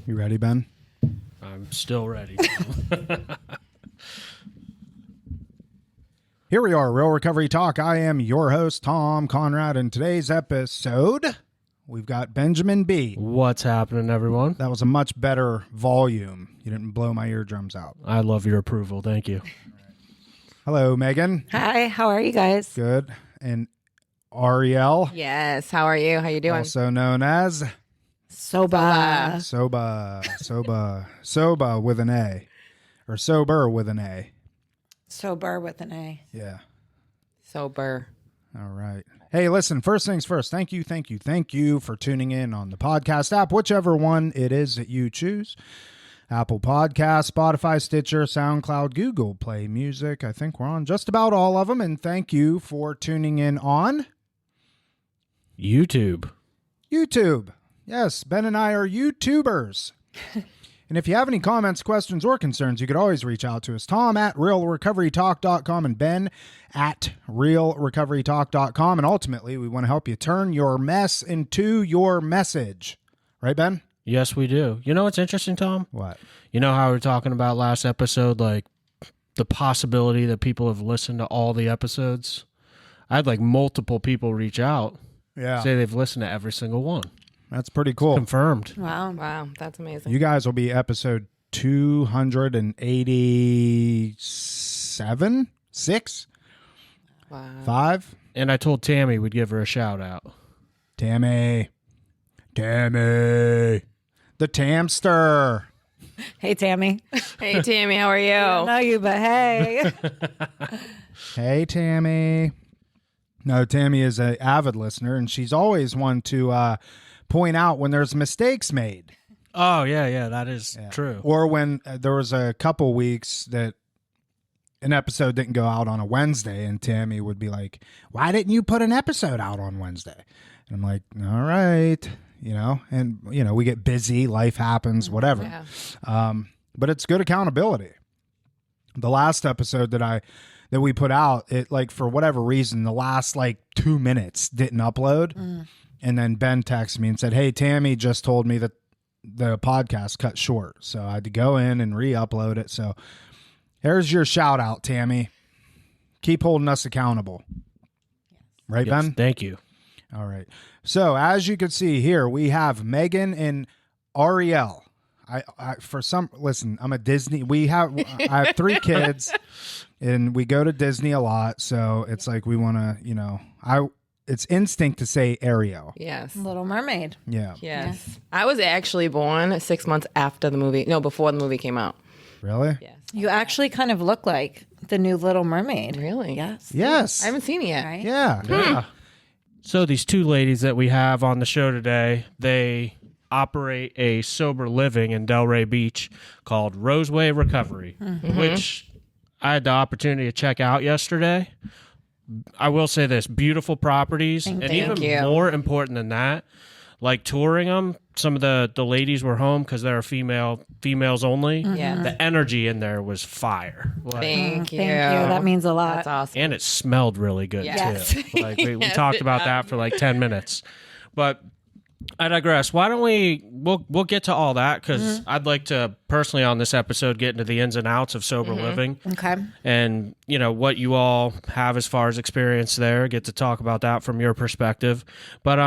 You ready, Ben? I'm still ready. Here we are, Real Recovery Talk. I am your host, Tom Conrad. In today's episode, we've got Benjamin B. What's happening, everyone? That was a much better volume. You didn't blow my eardrums out. I love your approval. Thank you. Hello, Megan. Hi, how are you guys? Good. And Ariel, Yes. How are you? How you doing? also known as Soba. Soba with an A. Or Sober with an A. Sober with an A. Yeah. Sober. All right. Hey, listen, first things first. Thank you for tuning in on the podcast app, whichever one it is that you choose. Apple Podcasts, Spotify, Stitcher, SoundCloud, Google Play Music. I think we're on just about all of them. And thank you for tuning in on YouTube. Yes, Ben and I are YouTubers. And if you have any comments, questions, or concerns, you could always reach out to us. Tom at realrecoverytalk.com and Ben at realrecoverytalk.com. And ultimately, we want to help you turn your mess into your message. Right, Ben? Yes, we do. You know what's interesting, Tom? What? You know how we were talking about last episode, like the possibility that people have listened to all the episodes? I had like multiple people reach out, say they've listened to every single one. That's pretty cool. Confirmed. Wow. Wow. That's amazing. You guys will be episode 287? 6? Wow. 5? And I told Tammy we'd give her a shout out. Tammy. The Tamster. Hey, Tammy. Hey, Tammy. How are you? I don't know you, but hey. Hey, Tammy. No, Tammy is an avid listener, and she's always one to point out when there's mistakes made. Oh, yeah, that is true. Or when there was a couple weeks that an episode didn't go out on a Wednesday, and Tammy would be like, why didn't you put an episode out on Wednesday? And I'm like, all right, and, we get busy, life happens, whatever. Yeah. But it's good accountability. The last episode that we put out, it like for whatever reason, the last like 2 minutes didn't upload. And then Ben texted me and said, hey, Tammy just told me that the podcast cut short. So I had to go in and re-upload it. So here's your shout out, Tammy. Keep holding us accountable. Right, Yes, Ben? thank you. All right. So as you can see here, we have Megan and Ariel. Listen, I'm a Disney. I have 3 kids and we go to Disney a lot. So it's like, we want to, it's instinct to say Ariel. Yes. Little Mermaid. Yeah. Yes. I was actually born 6 months after the movie. No, before the movie came out. Really? Yes. You actually kind of look like the new Little Mermaid. Really? Yes. Yes. I haven't seen it yet. Right? Yeah. Yeah. So these 2 ladies that we have on the show today, they operate a sober living in Delray Beach called Roseway Recovery, which I had the opportunity to check out yesterday. I will say this, beautiful properties. And even more important than that, like touring them, some of the ladies were home because they're females only. Yeah. The energy in there was fire. Like, Thank you. Thank you. That means a lot. That's awesome. and it smelled really good Yes. too. Like we Yes, talked about that for like 10 minutes. But I digress. Why don't we'll get to all that because I'd like to personally on this episode get into the ins and outs of sober living. Okay. And, what you all have as far as experience there, get to talk about that from your perspective. But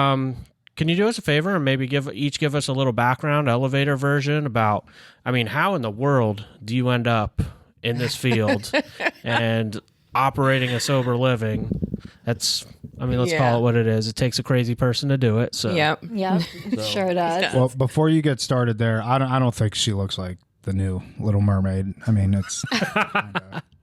can you do us a favor and maybe give us a little background, elevator version about, how in the world do you end up in this field and operating a sober living? Let's call it what it is. It takes a crazy person to do it. So Yep. Yep. Sure does. Well, before you get started there, I don't think she looks like the new Little Mermaid. It's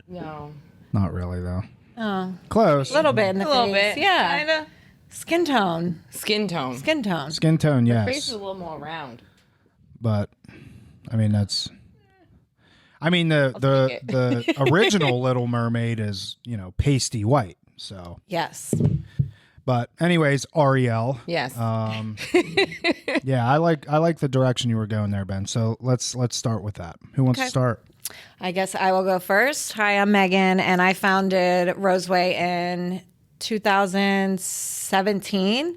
No. not really though. Oh, Close. a little bit in the A little face. bit. Yeah. Kinda. Skin tone. Skin tone. Skin tone. Skin tone, Face yes. is a little more round. But that's the original Little Mermaid is, pasty white. So, Yes. but anyways, Ariel. Yes. Yeah, I like the direction you were going there, Ben. So let's start with that. Who wants to start? I guess I will go first. Hi, I'm Megan, and I founded Roseway in 2017.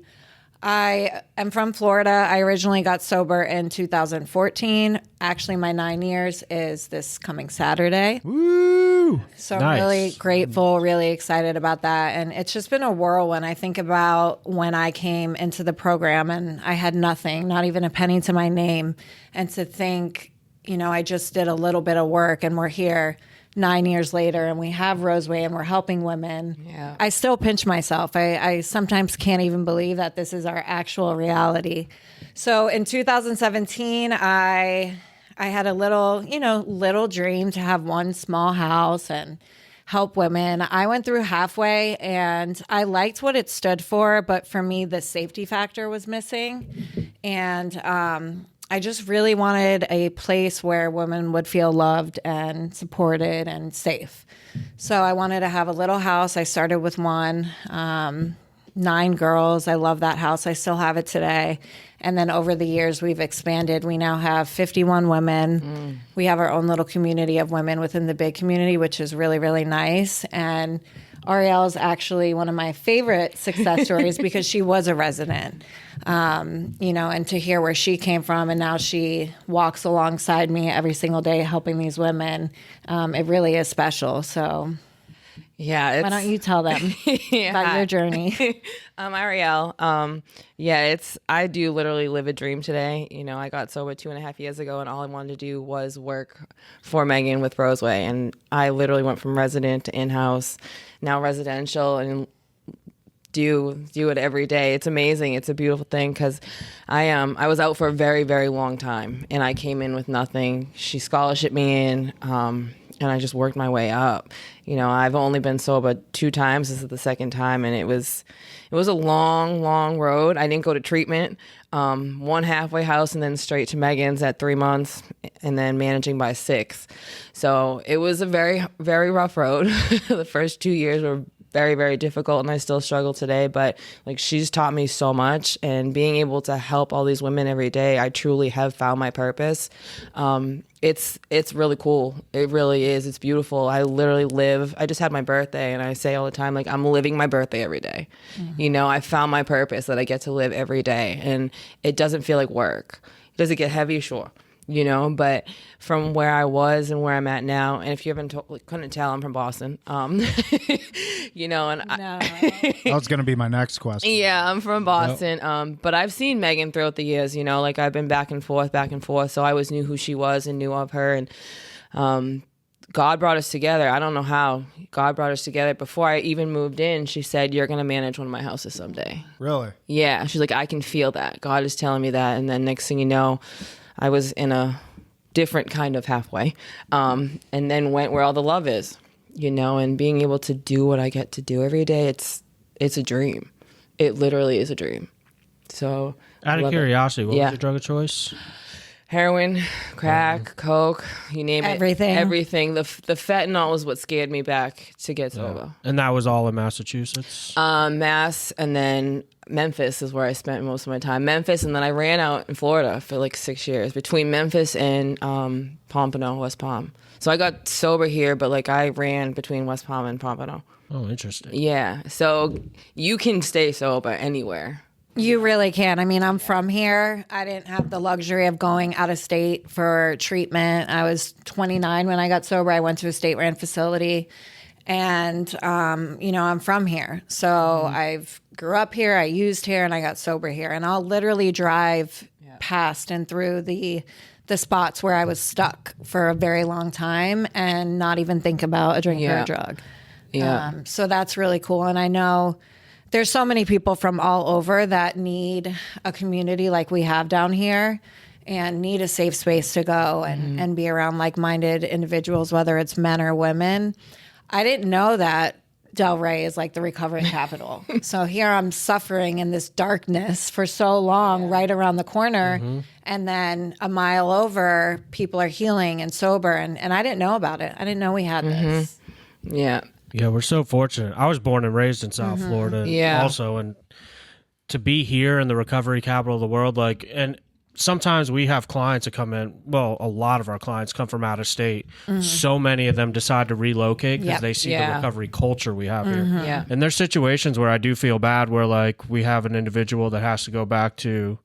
I am from Florida. I originally got sober in 2014. Actually, my 9 years is this coming Saturday. Woo! So Nice. I'm really grateful, really excited about that. And it's just been a whirlwind. I think about when I came into the program and I had nothing, not even a penny to my name. And to think, I just did a little bit of work and we're here 9 years later and we have Roseway and we're helping women. Yeah. I still pinch myself. I sometimes can't even believe that this is our actual reality. So in 2017, I had a little dream to have one small house and help women. I went through halfway and I liked what it stood for, but for me, the safety factor was missing. And I just really wanted a place where women would feel loved and supported and safe. So I wanted to have a little house. I started with one, 9 girls. I love that house. I still have it today. And then over the years, we've expanded. We now have 51 women. We have our own little community of women within the big community, which is really, really nice. And Ariel is actually one of my favorite success stories because she was a resident, and to hear where she came from and now she walks alongside me every single day helping these women, it really is special. So Yeah. why don't you tell them about your journey? Ariel. I do literally live a dream today. I got sober 2.5 years ago and all I wanted to do was work for Megan with Roseway. And I literally went from resident to in-house, now residential, and do it every day. It's amazing. It's a beautiful thing because I was out for a very, very long time and I came in with nothing. She scholarshiped me in, and I just worked my way up. I've only been sober 2 times. This is the second time, and it was a long, long road. I didn't go to treatment. One halfway house and then straight to Megan's at 3 months, and then managing by 6. So it was a very, very rough road. The first 2 years were very, very difficult, and I still struggle today. But she's taught me so much, and being able to help all these women every day, I truly have found my purpose. It's really cool. It really is. It's beautiful. I literally live. I just had my birthday, and I say all the time, I'm living my birthday every day. Mm-hmm. I found my purpose that I get to live every day, and it doesn't feel like work. Does it get heavy? Sure. But from where I was and where I'm at now, and if you haven't couldn't tell, I'm from Boston. And That was going to be my next question. Yeah, I'm from Boston. But I've seen Megan throughout the years, I've been back and forth. So I always knew who she was and knew of her. And God brought us together. I don't know how. God brought us together. Before I even moved in, she said, "You're going to manage one of my houses someday." Really? Yeah. She's like, "I can feel that. God is telling me that." And then next thing you know, I was in a different kind of halfway, and then went where all the love is, and being able to do what I get to do every day. It's a dream. It literally is a dream. So Out of curiosity, what was Yeah. your drug of choice? Heroin, crack, coke, you name Everything. it. Everything. The fentanyl was what scared me back to get sober. And that was all in Massachusetts? Mass, and then Memphis is where I spent most of my time. Memphis, and then I ran out in Florida for 6 years between Memphis and Pompano, West Palm. So I got sober here, but I ran between West Palm and Pompano. Oh, interesting. Yeah, so you can stay sober anywhere. You really can. I mean, I'm from here. I didn't have the luxury of going out of state for treatment. I was 29 when I got sober. I went to a state-run facility. And, I'm from here. So I've grew up here, I used here, and I got sober here. And I'll literally drive past and through the spots where I was stuck for a very long time and not even think about a drink or a drug. Yeah. So that's really cool. And I know there's so many people from all over that need a community like we have down here and need a safe space to go and be around like-minded individuals, whether it's men or women. I didn't know that Delray is the recovery capital. So here I'm suffering in this darkness for so long, right around the corner. And then a mile over, people are healing and sober. And I didn't know about it. I didn't know we had this. Yeah. Yeah, we're so fortunate. I was born and raised in South Florida Yeah. also, and to be here in the recovery capital of the world, and sometimes we have clients that come in. Well, a lot of our clients come from out of state. So many of them decide to relocate because they see the recovery culture we have here. Yeah. And there's situations where I do feel bad where like we have an individual that has to go back to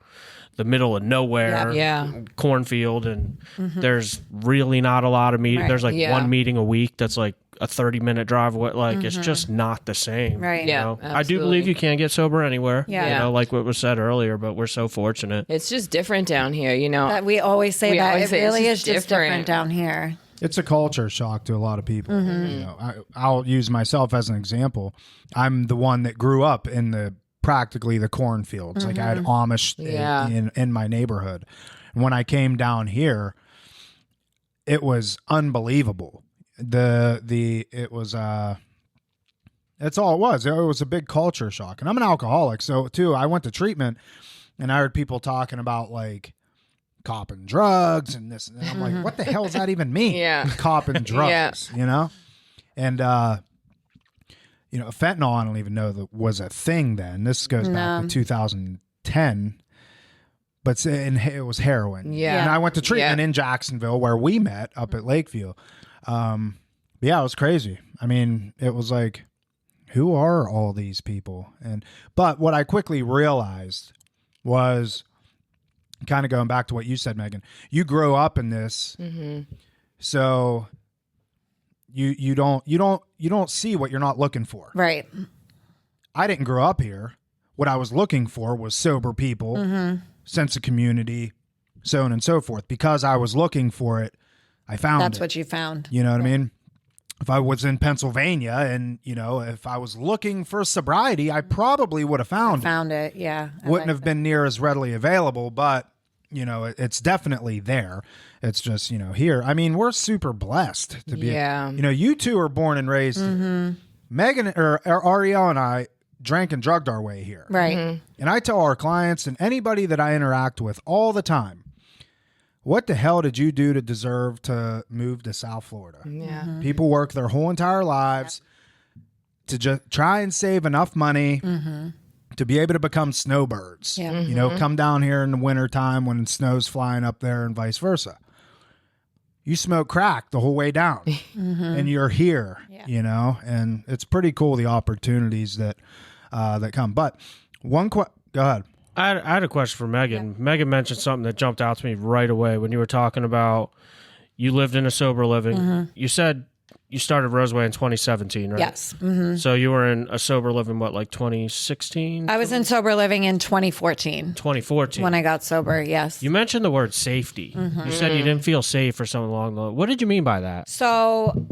the middle of nowhere, cornfield, and there's really not a lot of meetings. Right. There's like one meeting a week that's like a 30-minute drive away. Like it's just not the same. Right. You Yeah, know? I do absolutely. believe you can get sober anywhere. Yeah. You know, like what was said earlier, but we're so fortunate. It's just different down here, you know. That we always say We that always it say it's really is just just different different. down here. It's a culture shock to a lot of people. You know, I'll use myself as an example. I'm the one that grew up in practically the cornfields. Like I had Amish in my neighborhood. And when I came down here, it was unbelievable. It was that's all it was. It was a big culture shock. And I'm an alcoholic, so too I went to treatment and I heard people talking about like copping drugs and this, and I'm like, what the hell does that even mean? Copping drugs, you know? And you know, fentanyl, I don't even know that was a thing then. This goes back to 2010, but it was heroin. Yeah. And I went to treatment in Jacksonville where we met up at Lakeview. Yeah, it was crazy. I mean, it was like, who are all these people? But what I quickly realized was, kind of going back to what you said, Megan, you grew up in this, so you don't see what you're not looking for. Right. I didn't grow up here. What I was looking for was sober people, sense of community, so on and so forth. Because I was looking for it, I found That's it. what you found. You know what I mean? If I was in Pennsylvania and, you know, if I was looking for sobriety, I probably would have found it. Yeah. Wouldn't have been near as readily available, but, you know, it's definitely there. It's just, you know, here. I mean, we're super blessed to be, you know, you two are born and raised here. Megan or Ariel and I drank and drugged our way here. Right. And I tell our clients and anybody that I interact with all the time, what the hell did you do to deserve to move to South Florida? Yeah. People work their whole entire lives to just try and save enough money to be able to become snowbirds. Yeah. You know, come down here in the wintertime when snow's flying up there and vice versa. You smoke crack the whole way down and you're here, you know, and it's pretty cool, the opportunities that come. But go ahead. I had a question for Megan. Yeah. Megan mentioned something that jumped out to me right away when you were talking about you lived in a sober living. You said you started Roseway in 2017, right? Yes. So you were in a sober living, what, like 2016? I was in sober living in 2014. 2014. When I got sober, yes. You mentioned the word safety. You said you didn't feel safe or something along those. What did you mean by that? So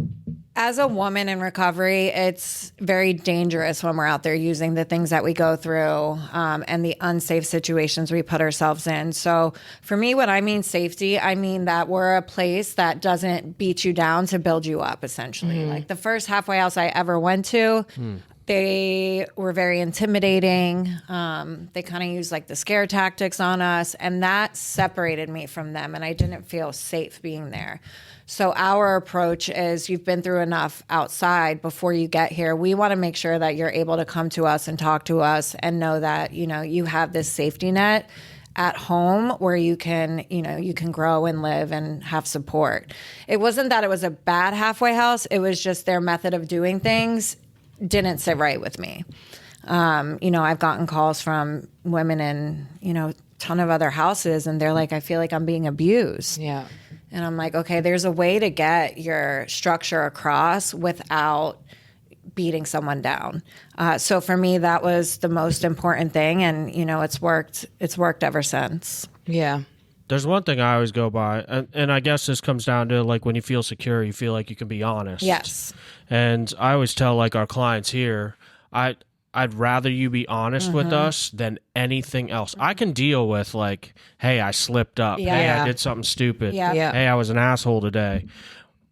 as a woman in recovery, it's very dangerous when we're out there using the things that we go through and the unsafe situations we put ourselves in. So for me, when I mean safety, I mean that we're a place that doesn't beat you down to build you up, essentially. Like the first halfway house I ever went to, they were very intimidating. They kind of used like the scare tactics on us, and that separated me from them, and I didn't feel safe being there. So our approach is you've been through enough outside before you get here. We want to make sure that you're able to come to us and talk to us and know that, you know, you have this safety net at home where you can, you know, you can grow and live and have support. It wasn't that it was a bad halfway house. It was just their method of doing things didn't sit right with me. You know, I've gotten calls from women in, you know, a ton of other houses, and they're like, I feel like I'm being abused. Yeah. And I'm like, okay, there's a way to get your structure across without beating someone down. So for me, that was the most important thing. And, you know, it's worked ever since. Yeah. There's one thing I always go by, and I guess this comes down to like when you feel secure, you feel like you can be honest. Yes. And I always tell like our clients here, I'd rather you be honest with us than anything else. I can deal with like, hey, I slipped up. Yeah. Hey, I did something stupid. Yeah. Yeah. Hey, I was an asshole today.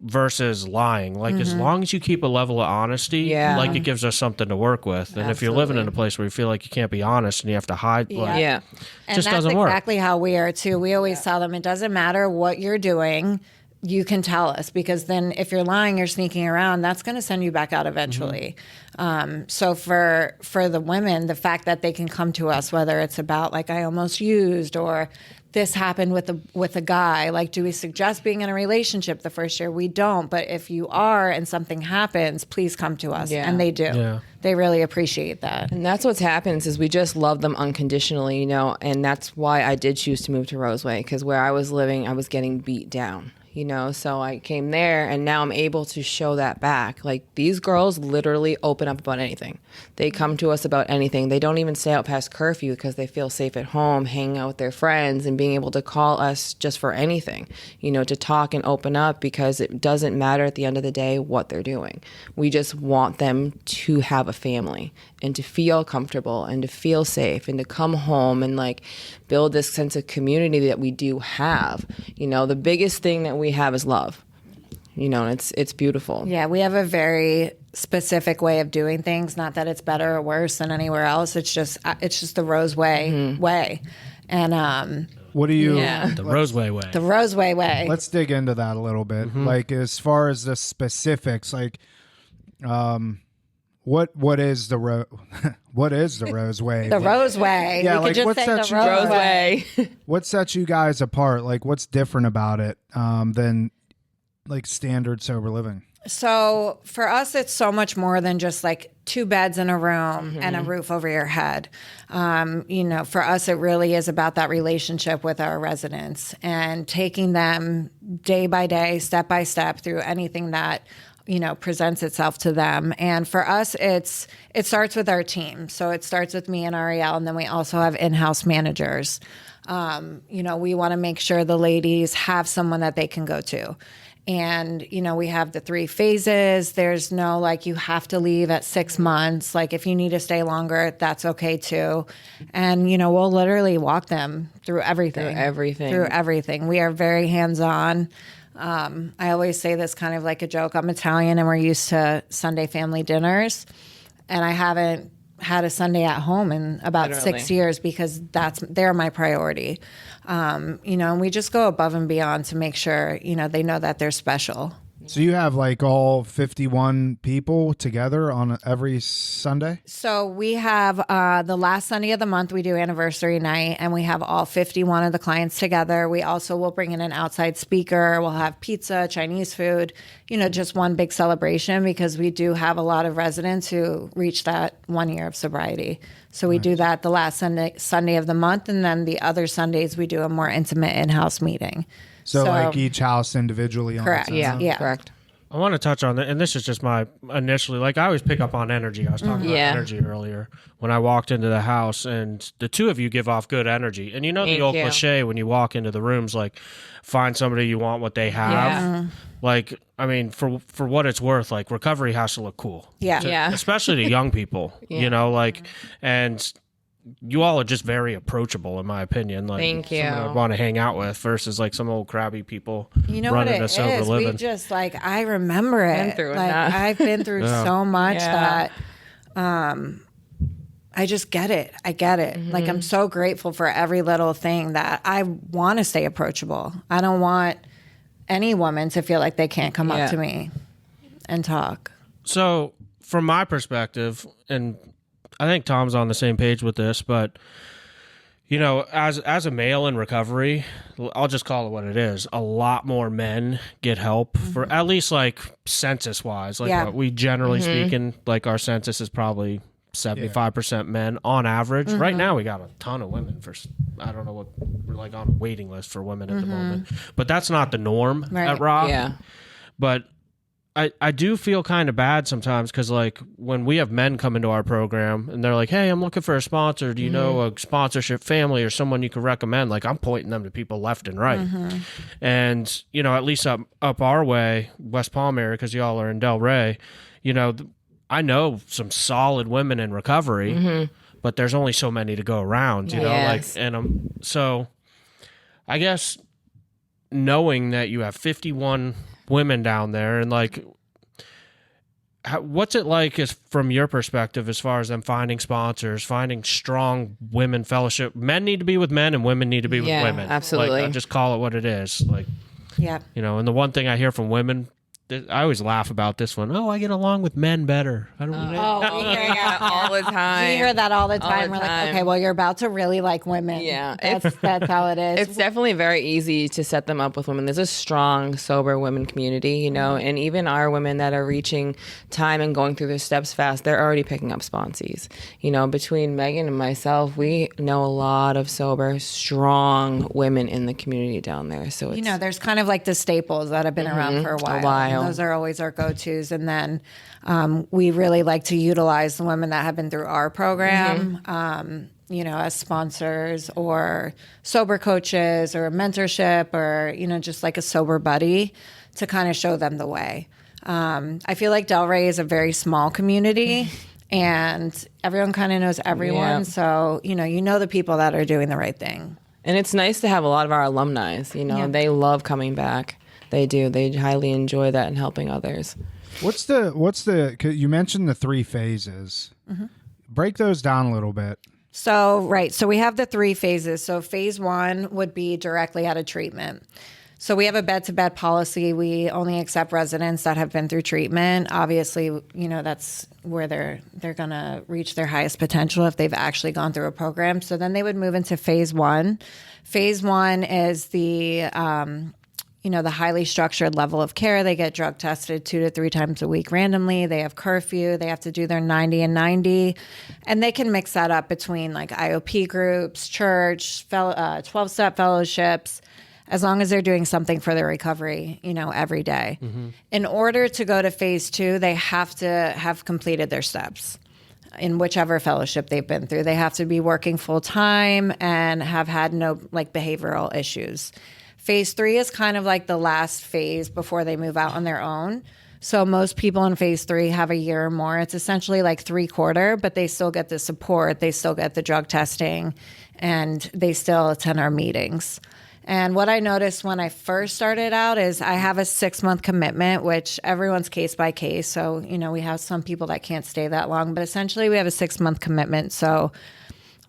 Versus lying. Like as long as you keep a level of honesty, like it gives us something to work with. And if you're living in a place where you feel like you can't be honest and you have to hide, like, Yeah. And just that's doesn't work. exactly how we are too. We always tell them it doesn't matter what you're doing. You can tell us, because then if you're lying, you're sneaking around, that's going to send you back out eventually. So for the women, the fact that they can come to us, whether it's about like I almost used or this happened with a guy. Like, do we suggest being in a relationship the first year? We don't. But if you are and something happens, please come to us. Yeah. And they do. Yeah. They really appreciate that. And that's what's happens is we just love them unconditionally, you know, and that's why I did choose to move to Roseway, because where I was living, I was getting beat down. You know, so I came there and now I'm able to show that back. Like, these girls literally open up about anything. They come to us about anything. They don't even stay out past curfew because they feel safe at home, hanging out with their friends and being able to call us just for anything, you know, to talk and open up, because it doesn't matter at the end of the day what they're doing. We just want them to have a family and to feel comfortable and to feel safe and to come home and like build this sense of community that we do have. You know, the biggest thing that we have is love. You know, and it's beautiful. Yeah, we have a very specific way of doing things. Not that it's better or worse than anywhere else. It's just the Roseway way. And What do you? The Roseway way. the Roseway way. Let's dig into that a little bit. Like, as far as the specifics, like, what is the what is the Roseway? The Roseway. Yeah, we like, could just what's say that the you guys- Roseway. What sets you guys apart? Like, what's different about it than like standard sober living? So for us, it's so much more than just like 2 beds in a room and a roof over your head. You know, for us, it really is about that relationship with our residents and taking them day by day, step by step through anything that, you know, presents itself to them. And for us, it starts with our team. So it starts with me and Ariel, and then we also have in-house managers. You know, we want to make sure the ladies have someone that they can go to. And, you know, we have the 3 phases. There's no, like, you have to leave at 6 months. Like, if you need to stay longer, that's okay too. And, you know, we'll literally walk them through everything. Through everything. We are very hands-on. I always say this kind of like a joke. I'm Italian and we're used to Sunday family dinners. And I haven't had a Sunday at home in about 6 years because they're my priority. You know, and we just go above and beyond to make sure, you know, they know that they're special. So you have like all 51 people together on every Sunday? So we have the last Sunday of the month, we do anniversary night, and we have all 51 of the clients together. We also will bring in an outside speaker. We'll have pizza, Chinese food, you know, just one big celebration, because we do have a lot of residents who reach that 1 year of sobriety. So we do that the last Sunday of the month, and then the other Sundays we do a more intimate in-house meeting. So like each house individually on Correct. its own? Yeah. Correct. I want to touch on that, and this is just my initially, like, I always pick up on energy. I was talking about energy earlier when I walked into the house, and the 2 of you give off good energy. And you know, the old cliche when you walk into the rooms, like, find somebody you want what they have. Yeah. Like, I mean, for what it's worth, like, recovery has to look cool. Yeah. Especially to young people, you know, like, and you all are just very approachable, in my opinion. Like, Thank you. someone I'd want to hang out with versus like some old crabby people You know what running it a sober is? living. We just, like, I remember it. Been through like, enough. I've been through so much Yeah. that I just get it. I get it. Like, I'm so grateful for every little thing that I want to stay approachable. I don't want any woman to feel like they can't come up to me and talk. So, from my perspective, and I think Tom's on the same page with this, but you know, as a male in recovery, I'll just call it what it is. A lot more men get help for, at least like census wise. Like what we generally speaking, like our census is probably 75% men on average. Right now we got a ton of women for, I don't know what, we're like on a waiting list for women at the moment, but that's not the norm at Rock. Yeah. But I do feel kind of bad sometimes because, like, when we have men come into our program and they're like, hey, I'm looking for a sponsor. Do you know a sponsorship family or someone you could recommend? Like, I'm pointing them to people left and right. And, you know, at least up our way, West Palm area, because y'all are in Delray, you know, I know some solid women in recovery, but there's only so many to go around, you know, like, and so I guess knowing that you have 51 women down there, and like, what's it like as from your perspective as far as them finding sponsors, finding strong women fellowship? Men need to be with men and women need to be with women. Absolutely. Like, I just call it what it is. Like, Yeah. you know, and the one thing I hear from women I always laugh about this one. Oh, I get along with men better. I don't know. Oh, we hear that all the time. We hear that all the time. the We're time. like, okay, well, you're about to really like women. Yeah. That's how it is. It's definitely very easy to set them up with women. There's a strong, sober women community, you know, and even our women that are reaching time and going through their steps fast, they're already picking up sponsees. You know, between Megan and myself, we know a lot of sober, strong women in the community down there. So it's, you know, there's kind of like the staples that have been around for a while. And those are always our go-tos. And then we really like to utilize the women that have been through our program, you know, as sponsors or sober coaches or mentorship or, you know, just like a sober buddy to kind of show them the way. I feel like Delray is a very small community and everyone kind of knows everyone. Yeah. So, you know the people that are doing the right thing. And it's nice to have a lot of our alumni, you know, they love coming back. They do. They highly enjoy that and helping others. What's the, you mentioned the 3 phases. Break those down a little bit. So, right. So we have the 3 phases. So phase 1 would be directly out of treatment. So we have a bed-to-bed policy. We only accept residents that have been through treatment. Obviously, you know, that's where they're going to reach their highest potential if they've actually gone through a program. So then they would move into phase 1. Phase 1 is the the highly structured level of care. They get drug tested 2 to 3 times a week randomly. They have curfew. They have to do their 90 and 90. And they can mix that up between like IOP groups, church, 12-step fellowships, as long as they're doing something for their recovery, you know, every day. In order to go to phase 2, they have to have completed their steps in whichever fellowship they've been through. They have to be working full time and have had no like behavioral issues. Phase 3 is kind of like the last phase before they move out on their own. So most people in phase 3 have a year or more. It's essentially like 3/4, but they still get the support. They still get the drug testing and they still attend our meetings. And what I noticed when I first started out is I have a 6-month commitment, which everyone's case by case. So, you know, we have some people that can't stay that long, but essentially we have a 6-month commitment. So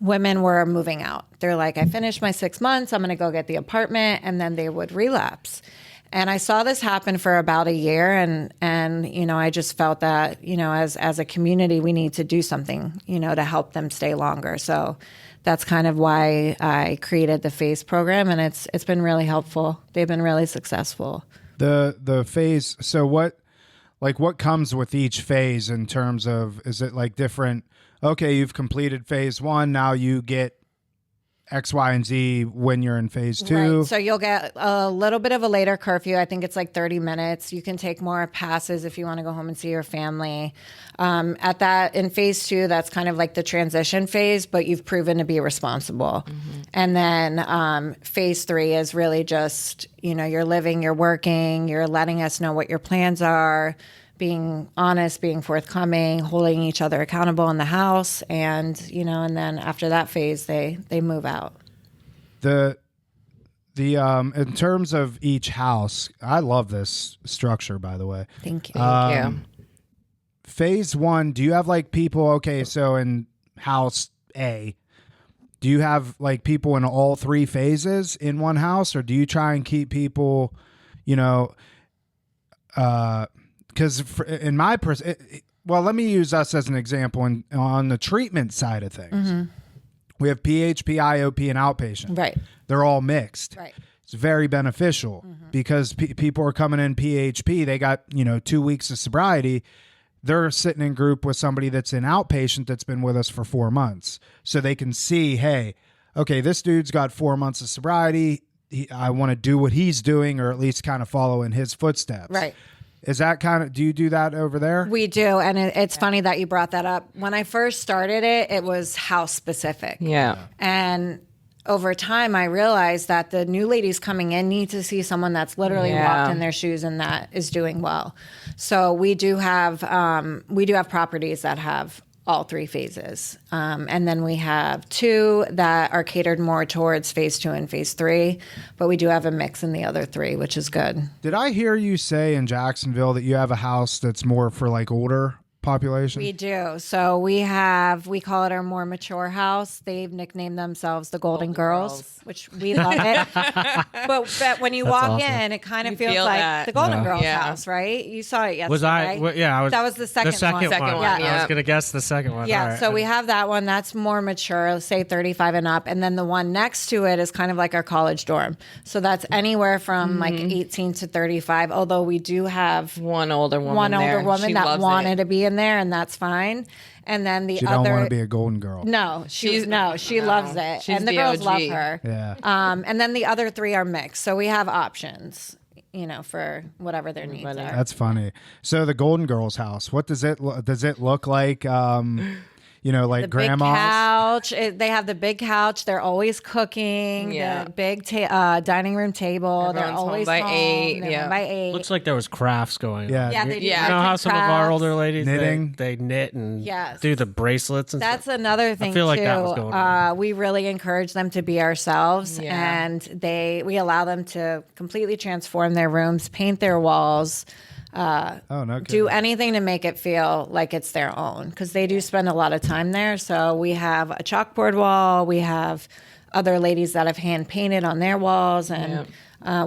women were moving out. They're like, I finished my 6 months, I'm going to go get the apartment, and then they would relapse. And I saw this happen for about a year, and you know, I just felt that, you know, as a community, we need to do something, you know, to help them stay longer. So that's kind of why I created the phase program, and it's been really helpful. They've been really successful. The phase. So what comes with each phase in terms of, is it like different? Okay, you've completed phase 1. Now you get X, Y, and Z when you're in phase 2. Right. So you'll get a little bit of a later curfew. I think it's like 30 minutes. You can take more passes if you want to go home and see your family. In phase 2, that's kind of like the transition phase, but you've proven to be responsible. And then phase 3 is really just, you know, you're living, you're working, you're letting us know what your plans are, being honest, being forthcoming, holding each other accountable in the house, and you know, and then after that phase, they move out. The in terms of each house, I love this structure, by the way. Thank you. Thank you. Phase 1, do you have like people? Okay, so in house A, do you have like people in all 3 phases in one house, or do you try and keep people, you know? Because in my let me use us as an example. On the treatment side of things, we have PHP, IOP, and outpatient. Right. They're all mixed. Right. It's very beneficial because people are coming in PHP. They got 2 weeks of sobriety. They're sitting in group with somebody that's in outpatient that's been with us for 4 months, so they can see, hey, okay, this dude's got 4 months of sobriety. I want to do what he's doing, or at least kind of follow in his footsteps. Right. Is that do you do that over there? We do. And it's funny that you brought that up. When I first started it was house specific. Yeah. And over time, I realized that the new ladies coming in need to see someone that's literally walked in their shoes and that is doing well. So we do have properties that have all 3 phases. And then we have 2 that are catered more towards phase 2 and phase 3, but we do have a mix in the other 3, which is good. Did I hear you say in Jacksonville that you have a house that's more for like older population? We do. So we call it our more mature house. They've nicknamed themselves the Golden Girls, which we love it. but when you walk awesome. in, it kind of You feels feel like that. the Golden Girls Yeah. house, right? You saw it yesterday. Was I? Yeah, I was. That was the second one. one. Second one, I yeah. was gonna guess the second one. Yeah, All right. so we have that one that's more mature, say 35 and up, and then the one next to it is kind of like our college dorm. So that's anywhere from like 18 to 35. Although we do have One older woman that loves wanted it. to be in there, and that's fine. And then the She other, don't want to be a golden girl. no, she loves it, She's and the the girls OG. love her. Yeah. And then the other three are mixed, so we have options, for whatever their needs are. That's funny. So the Golden Girls house, what does it look like? Like The grandma's? big couch. They have the big couch. They're always cooking. Yeah. The big dining room table. They're Everyone's home always by home. 8, They're yeah. home by 8. Looks like there was crafts going. Yeah. on. Yeah, they do. Yeah. You know how arts some and of our crafts. older ladies Knitting? they knit and Yes. do the bracelets and That's stuff. another thing feel like too. that was going on. We really encourage them to be ourselves, Yeah. and we allow them to completely transform their rooms, paint their walls, Oh, no kidding. do anything to make it feel like it's their own, because they do spend a lot of time there. So we have a chalkboard wall. We have other ladies that have hand painted on their walls, and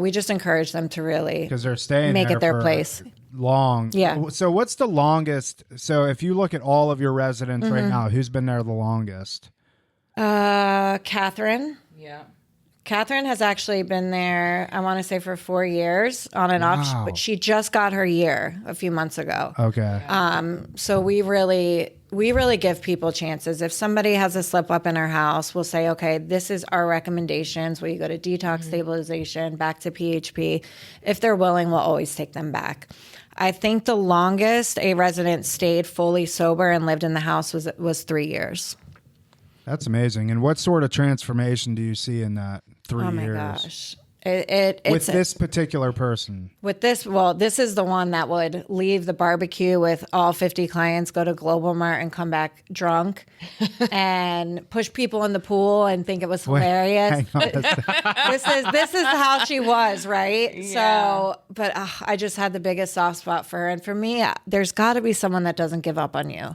we just encourage them to really Because they're staying make there it their for place. long. Yeah. So what's the longest? So if you look at all of your residents Mm-hmm. right now, who's been there the longest? Catherine. Yeah. Catherine has actually been there, I want to say, for 4 years on and off, Wow. but she just got her year a few months ago. Okay. So we really give people chances. If somebody has a slip up in our house, we'll say, okay, this is our recommendations. Will you go to detox stabilization, back to PHP? If they're willing, we'll always take them back. I think the longest a resident stayed fully sober and lived in the house was 3 years. That's amazing. And what sort of transformation do you see in that 3 years? Oh my gosh. With It's this particular person. With this, this is the one that would leave the barbecue with all 50 clients, go to Global Mart and come back drunk, and push people in the pool and think it was hilarious. Hang on a second. This is how she was, right? Yeah. So, but I just had the biggest soft spot for her, and for me, there's got to be someone that doesn't give up on you.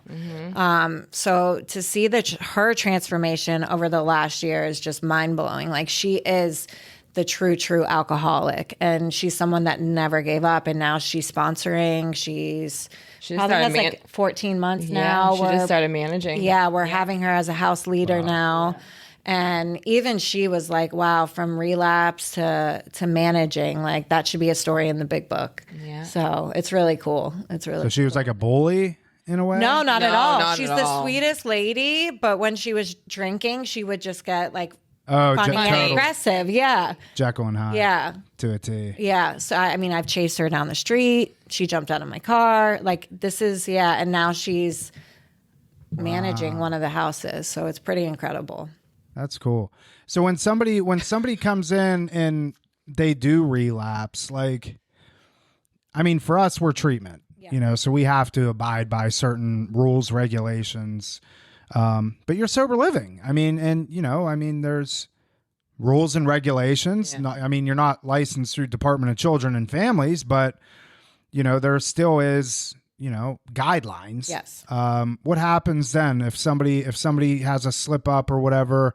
So to see her transformation over the last year is just mind blowing. Like, she is the true alcoholic, and she's someone that never gave up, and now she's sponsoring. She's probably started has like 14 months now. She just started managing. Yeah, we're having her as a house leader now. And even she was like, wow, from relapse to managing, like that should be a story in the big book. Yeah. So it's really cool. It's really So she was like a bully in a way? No, not at No, all. not She's at the all. sweetest lady, but when she was drinking, she would just get like Oh, funny and total aggressive. Yeah. Jekyll and Hyde. Yeah. To a T. Yeah. So, I mean, I've chased her down the street. She jumped out of my car. Like, this is, and now she's managing one of the houses. So it's pretty incredible. That's cool. So when somebody comes in and they do relapse, like, I mean, for us, we're treatment, so we have to abide by certain rules, regulations. But you're sober living. I mean, and there's rules and regulations. Yeah. You're not licensed through Department of Children and Families, but there still is, guidelines. Yes. What happens then if somebody has a slip up or whatever?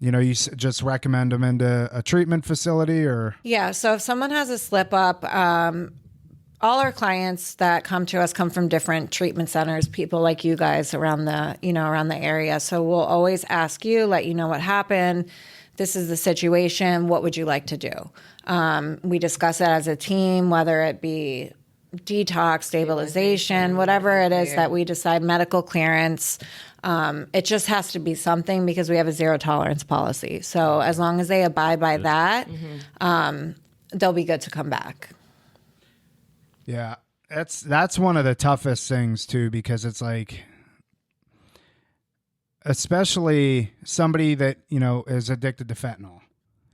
You just recommend them into a treatment facility, or Yeah. So if someone has a slip up, all our clients that come to us come from different treatment centers, people like you guys around the area. So we'll always ask you, let you know what happened. This is the situation. What would you like to do? We discuss it as a team, whether it be detox, stabilization, whatever it is that we decide, medical clearance. It just has to be something, because we have a zero tolerance policy. So as long as they abide by that, they'll be good to come back. yeah, that's one of the toughest things too, because it's like, especially somebody that is addicted to fentanyl,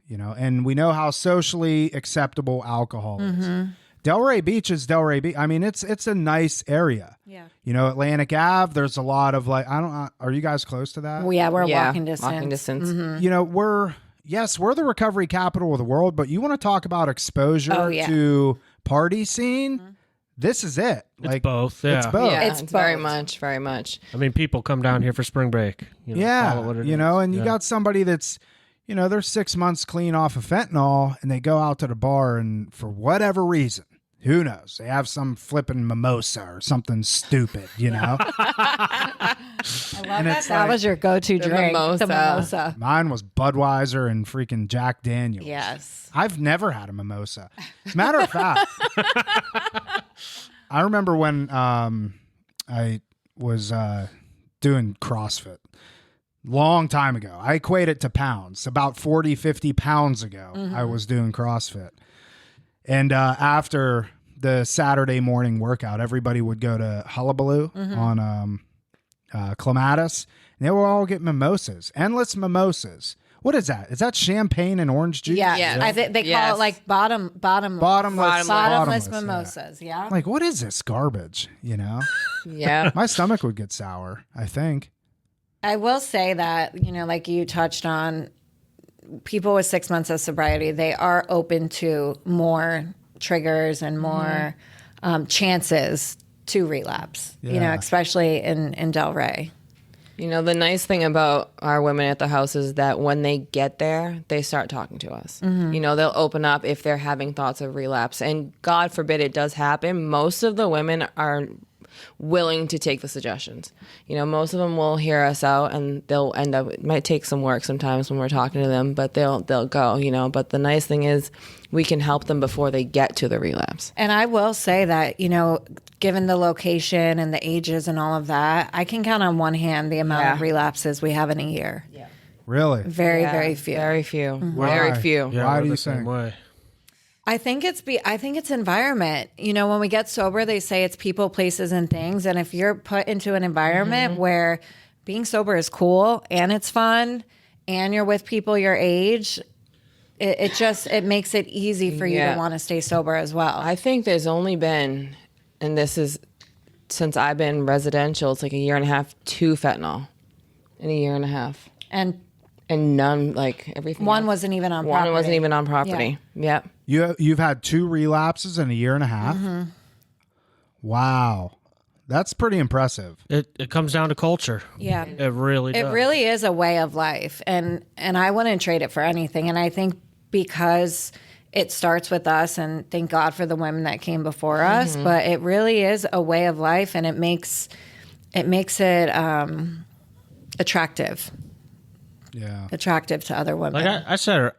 and we know how socially acceptable alcohol is. Delray Beach is Delray Beach. I mean, it's a nice area. Yeah. Atlantic Ave. There's a lot of like, are you guys close to that? Well, yeah, we're walking distance. Walking distance. We're the recovery capital of the world, but you want to talk about exposure Oh, yeah. to party scene? this is it. It's both. Yeah. It's both. Yeah, It's it's very both. much, very much. I mean, people come down here for spring break. You know, call it what it is. and you Yeah. got somebody that's, they're 6 months clean off of fentanyl, and they go out to the bar, and for whatever reason, who knows, they have some flipping mimosa or something stupid, I love that. it's That like- was your go-to drink. mimosa. The mimosa. Mine was Budweiser and freaking Jack Daniels. Yes. I've never had a mimosa. As a matter of fact, I remember when I was doing CrossFit long time ago. I equate it to pounds. About 40, 50 pounds ago, I was doing CrossFit. And after the Saturday morning workout, everybody would go to Hullabaloo on Clematis, and they would all get mimosas, endless mimosas. What is that? Is that champagne and orange juice? Yeah. Yes. I think they call Yes. it like bottomless Bottomless yeah. mimosas. Yeah. Like, what is this garbage? Yeah. My stomach would get sour, I think. I will say that, like you touched on, people with 6 months of sobriety, they are open to more triggers and more chances to relapse, Yeah. especially in Delray. The nice thing about our women at the house is that when they get there, they start talking to us. They'll open up if they're having thoughts of relapse. And God forbid it does happen. Most of the women are willing to take the suggestions. Most of them will hear us out, and they'll end up, it might take some work sometimes when we're talking to them, but they'll go, but the nice thing is we can help them before they get to the relapse. And I will say that, given the location and the ages and all of that, I can count on one hand the amount of relapses we have in a year. Yeah. Really? Very, very few. Very few. Why? Very few. Yeah, Why we're do you the same think? way. I think it's environment. When we get sober, they say it's people, places, and things. And if you're put into an environment where being sober is cool and it's fun and you're with people your age, it makes it easy for you to want to stay sober as well. I think there's only been, and this is since I've been residential, it's like a year and a half, 2 fentanyl in a year and a half. And none, like everything one else. wasn't even on One property. wasn't even on property. Yep. You've had 2 relapses in a year and a half? Wow. That's pretty impressive. It comes down to culture. Yeah. It really does. It really is a way of life, and I wouldn't trade it for anything. And I think because it starts with us, and thank God for the women that came before us, but it really is a way of life, and it makes it attractive Yeah. to other women. Like I said,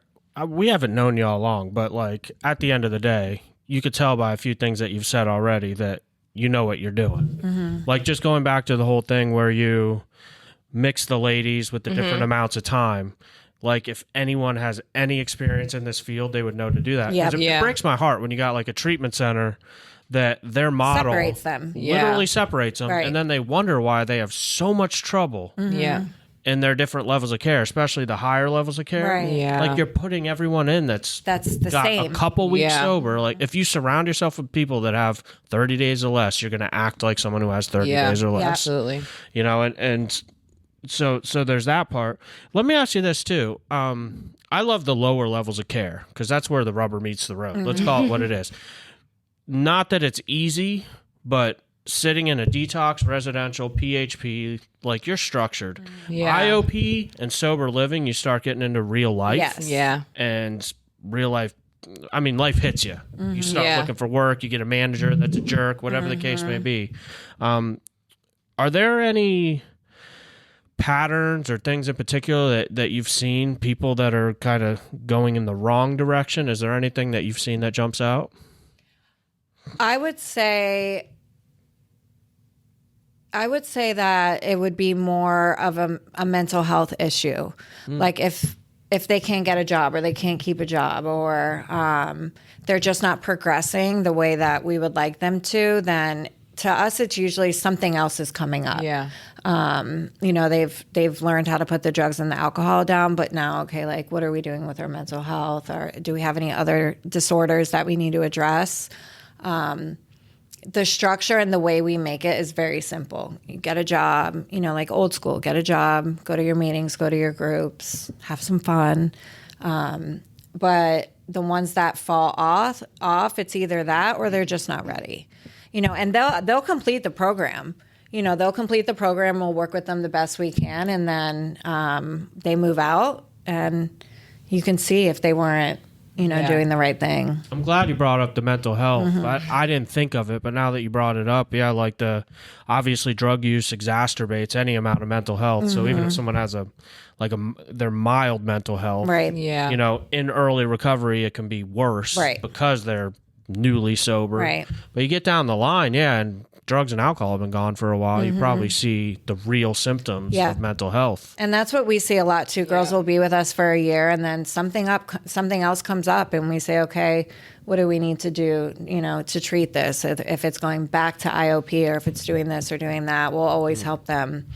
we haven't known you all long, but like at the end of the day, you could tell by a few things that you've said already that you know what you're doing. Like just going back to the whole thing where you mix the ladies with the different amounts of time. Like if anyone has any experience in this field, they would know to do that. Yeah. 'Cause it breaks my heart when you got like a treatment center that their model Separates them. literally separates them, Right. and then they wonder why they have so much trouble Yeah. in their different levels of care, especially the higher levels of care. Right. Yeah. Like you're putting everyone in that's the got same. a couple weeks Yeah. sober. Like if you surround yourself with people that have 30 days or less, you're going to act like someone who has 30 Yeah. days or less. Yeah. Absolutely. And so there's that part. Let me ask you this too. I love the lower levels of care because that's where the rubber meets the road. Let's call it what it is. Not that it's easy, but sitting in a detox, residential, PHP, like you're structured. Yeah. IOP and sober living, you start getting into real life. Yes. Yeah. And real life, I mean, life hits you. You start Yeah. looking for work, you get a manager that's a jerk, whatever the case may be. Are there any patterns or things in particular that you've seen, people that are kind of going in the wrong direction? Is there anything that you've seen that jumps out? I would say that it would be more of a mental health issue. Like if they can't get a job or they can't keep a job or they're just not progressing the way that we would like them to, then to us it's usually something else is coming up. Yeah. They've learned how to put the drugs and the alcohol down, but now, okay, like what are we doing with our mental health, or do we have any other disorders that we need to address? The structure and the way we make it is very simple. You get a job, like old school, get a job, go to your meetings, go to your groups, have some fun. But the ones that fall off, it's either that or they're just not ready. and they'll complete the program. They'll complete the program. We'll work with them the best we can, and then they move out, and you can see if they weren't, doing the right thing. I'm glad you brought up the mental health. I didn't think of it, but now that you brought it up, yeah, like obviously drug use exacerbates any amount of mental health. So even if someone has their mild mental health, Right. Yeah. In early recovery, it can be worse, Right. because they're newly sober. Right. But you get down the line, and drugs and alcohol have been gone for a while, you probably see the real symptoms of mental health. And that's what we see a lot too. Girls will be with us for a year, and then something else comes up, and we say, okay, what do we need to do, to treat this? If it's going back to IOP, or if it's doing this or doing that, we'll always help them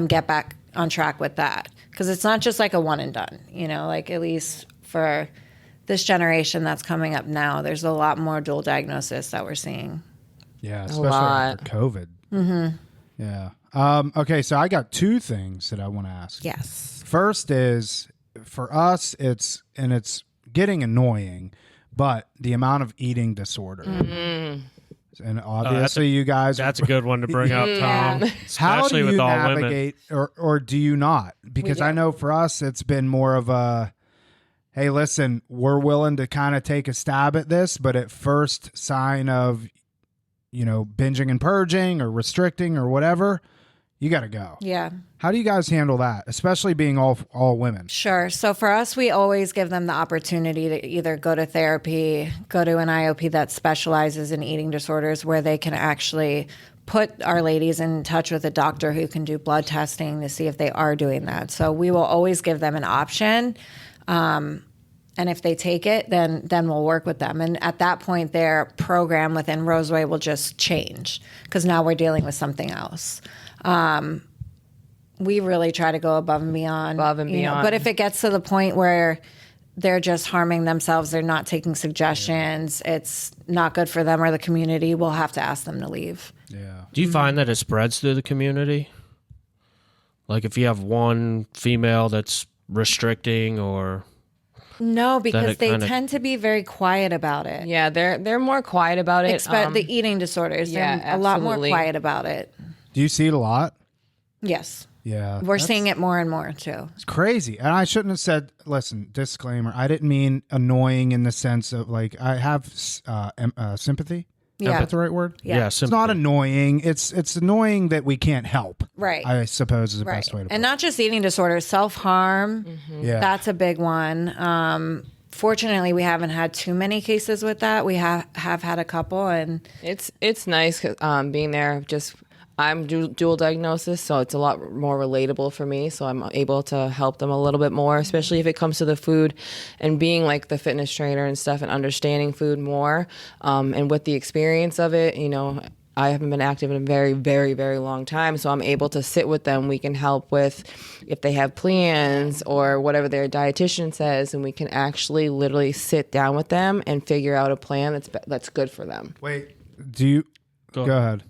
get back on track with that. Because it's not just like a one and done, like at least for this generation that's coming up now, there's a lot more dual diagnosis that we're seeing. Yeah, especially after COVID. Yeah. Okay, so I got two things that I want to ask. Yes. First is, for us, it's getting annoying, but the amount of eating disorder. And obviously you guys... That's a good one to bring up, Tom. How do Especially you with all navigate, or do you not? Because I know for us, it's been more of a, hey, listen, we're willing to kind of take a stab at this, but at first sign of, binging and purging or restricting or whatever, you got to go. Yeah. How do you guys handle that, especially being all women? Sure. So for us, we always give them the opportunity to either go to therapy, go to an IOP that specializes in eating disorders, where they can actually put our ladies in touch with a doctor who can do blood testing to see if they are doing that. So we will always give them an option. And if they take it, then we'll work with them. And at that point, their program within Roseway will just change, because now we're dealing with something else. We really try to go above and beyond. But if it gets to the point where they're just harming themselves, they're not taking suggestions, it's not good for them or the community, we'll have to ask them to leave. Yeah. Do you find that it spreads through the community? Like if you have one female that's restricting or... No, because they tend to be very quiet about it. Yeah, they're more quiet about it. The eating disorders, they're a lot more quiet about it. Do you see it a lot? Yes. Yeah. We're seeing it more and more too. It's crazy. And I shouldn't have said, listen, disclaimer, I didn't mean annoying in the sense of like, I have sympathy. Yeah. Is that the right word? Yeah. It's not annoying. It's annoying that we can't help. Right. I suppose is the best way to put it. And not just eating disorders, self-harm. Yeah. That's a big one. Fortunately, we haven't had too many cases with that. We have had a couple, and it's nice being there. Just I'm dual diagnosis, so it's a lot more relatable for me. So I'm able to help them a little bit more, especially if it comes to the food and being like the fitness trainer and stuff and understanding food more. And with the experience of it, I haven't been active in a very, very, very long time. So I'm able to sit with them. We can help with if they have plans or whatever their dietitian says, and we can actually literally sit down with them and figure out a plan that's good for them. Wait, do you go ahead?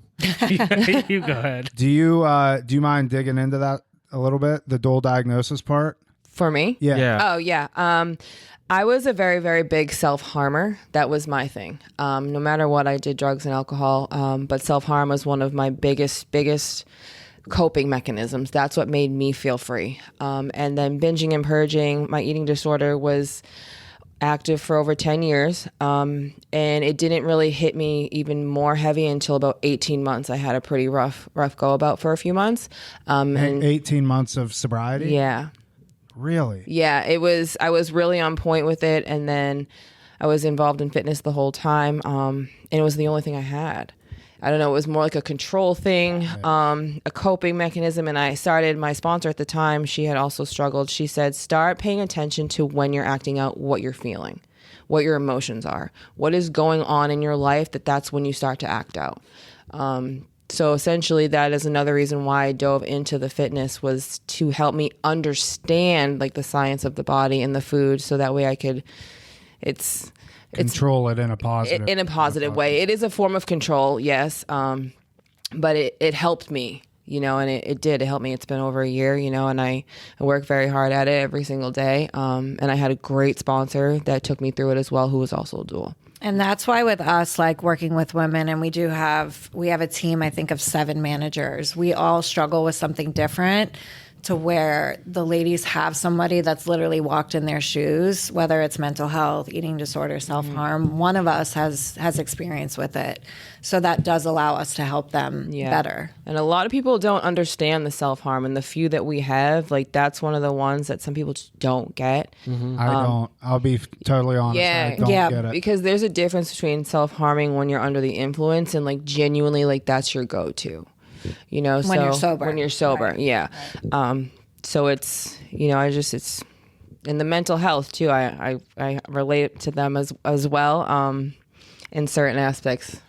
You go ahead. Do you mind digging into that a little bit? The dual diagnosis part? For me? Yeah. Oh, yeah. I was a very, very big self-harmer. That was my thing. No matter what, I did drugs and alcohol, but self-harm was one of my biggest coping mechanisms. That's what made me feel free. And then binging and purging, my eating disorder was active for over 10 years. And it didn't really hit me even more heavy until about 18 months. I had a pretty rough go about for a few months. And 18 months of sobriety? Yeah. Really? Yeah, I was really on point with it. And then I was involved in fitness the whole time. And it was the only thing I had. I don't know, it was more like a control thing, a coping mechanism. And my sponsor at the time, she had also struggled. She said, start paying attention to when you're acting out what you're feeling, what your emotions are, what is going on in your life, that's when you start to act out. So essentially that is another reason why I dove into the fitness, was to help me understand like the science of the body and the food. So that way I could, control it in a positive way. It is a form of control, yes. But it helped me, and it helped me. It's been over a year, and I work very hard at it every single day. And I had a great sponsor that took me through it as well, who was also a dual. And that's why with us, like working with women, and we have a team, I think, of 7 managers. We all struggle with something different, to where the ladies have somebody that's literally walked in their shoes, whether it's mental health, eating disorder, self-harm. One of us has experience with it. So that does allow us to help them better. And a lot of people don't understand the self-harm, and the few that we have, like that's one of the ones that some people just don't get. I don't. I'll be totally honest. I don't get it. Because there's a difference between self-harming when you're under the influence and like genuinely like that's your go-to. You know, when you're sober. When you're sober, right. yeah. Right. So it's, you know, it's in the mental health too. I relate to them as well in certain aspects.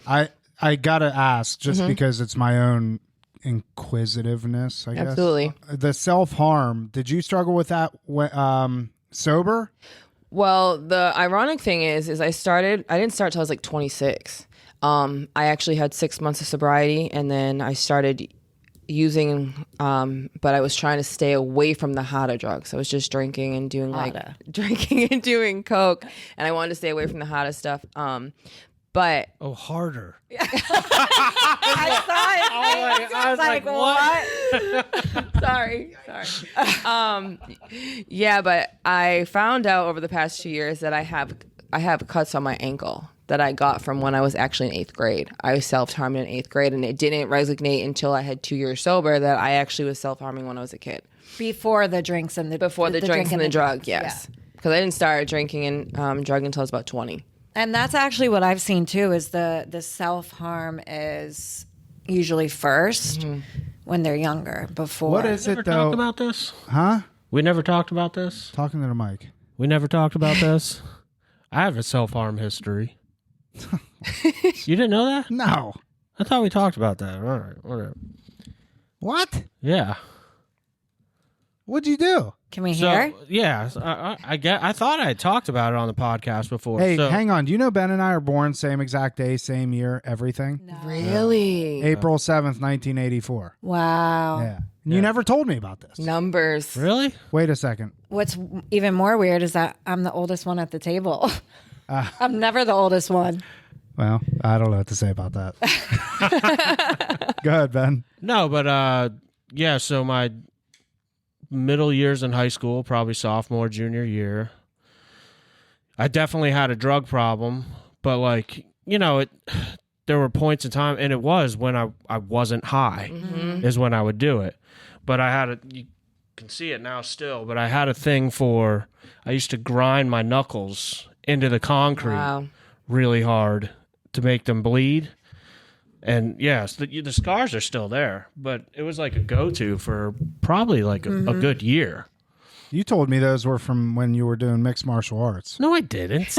I gotta ask, just because it's my own inquisitiveness, I guess. Absolutely. The self-harm, did you struggle with that sober? Well, the ironic thing is I didn't start till I was like 26. I actually had 6 months of sobriety, and then I started using, but I was trying to stay away from the harder drugs. I was just drinking and doing coke, and I wanted to stay away from the harder stuff. But harder. I saw it. I was like, what? Sorry. Yeah, but I found out over the past 2 years that I have cuts on my ankle that I got from when I was actually in 8th grade. I was self-harmed in 8th grade, and it didn't resonate until I had 2 years sober that I actually was self-harming when I was a kid. Before the drinks and the drinks and the drug, yes. Because I didn't start drinking and drug until I was about 20. And that's actually what I've seen too, is the self-harm is usually first when they're younger, before. What is Never it though? talked about this? Huh? We never talked about this? Talking to the mic. We never talked about this? I have a self-harm history. You didn't know that? No. I thought we talked about that. All right, whatever. What? Yeah. What'd you do? Can we hear? Yeah, I thought I had talked about it on the podcast before. Hey, hang on. Do you know Ben and I are born same exact day, same year, everything? No. Really? April 7th, 1984. Wow. Yeah. And you never told me about this. Numbers. Really? Wait a second. What's even more weird is that I'm the oldest one at the table. I'm never the oldest one. Well, I don't know what to say about that. Go ahead, Ben. No, but yeah, so my middle years in high school, probably sophomore, junior year, I definitely had a drug problem, but like, you know, there were points in time, and it was when I wasn't high is when I would do it. But you can see it now still, but I had a thing I used to grind my knuckles into the concrete really hard to make them bleed. And yes, the scars are still there, but it was like a go-to for probably like a good year. You told me those were from when you were doing mixed martial arts. No, I didn't.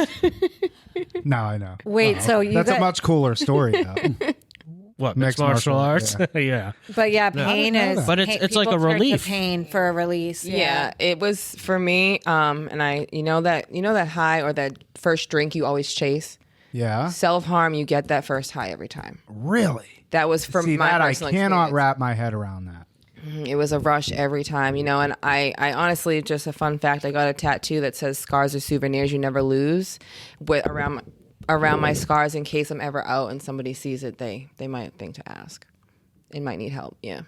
No, I know. Wait, so you That's a much cooler story, though. What, mixed martial arts? Yeah. But yeah, pain is. But it's like a people turn to relief. pain for a release. Yeah, it was for me. And you know that high or that first drink you always chase. Yeah. Self-harm, you get that first high every time. Really? That was from my that personal I cannot experience. wrap my head around that. It was a rush every time, you know, and I honestly, just a fun fact, I got a tattoo that says scars are souvenirs you never lose around my scars in case I'm ever out and somebody sees it, they might think to ask. They might need help, yeah.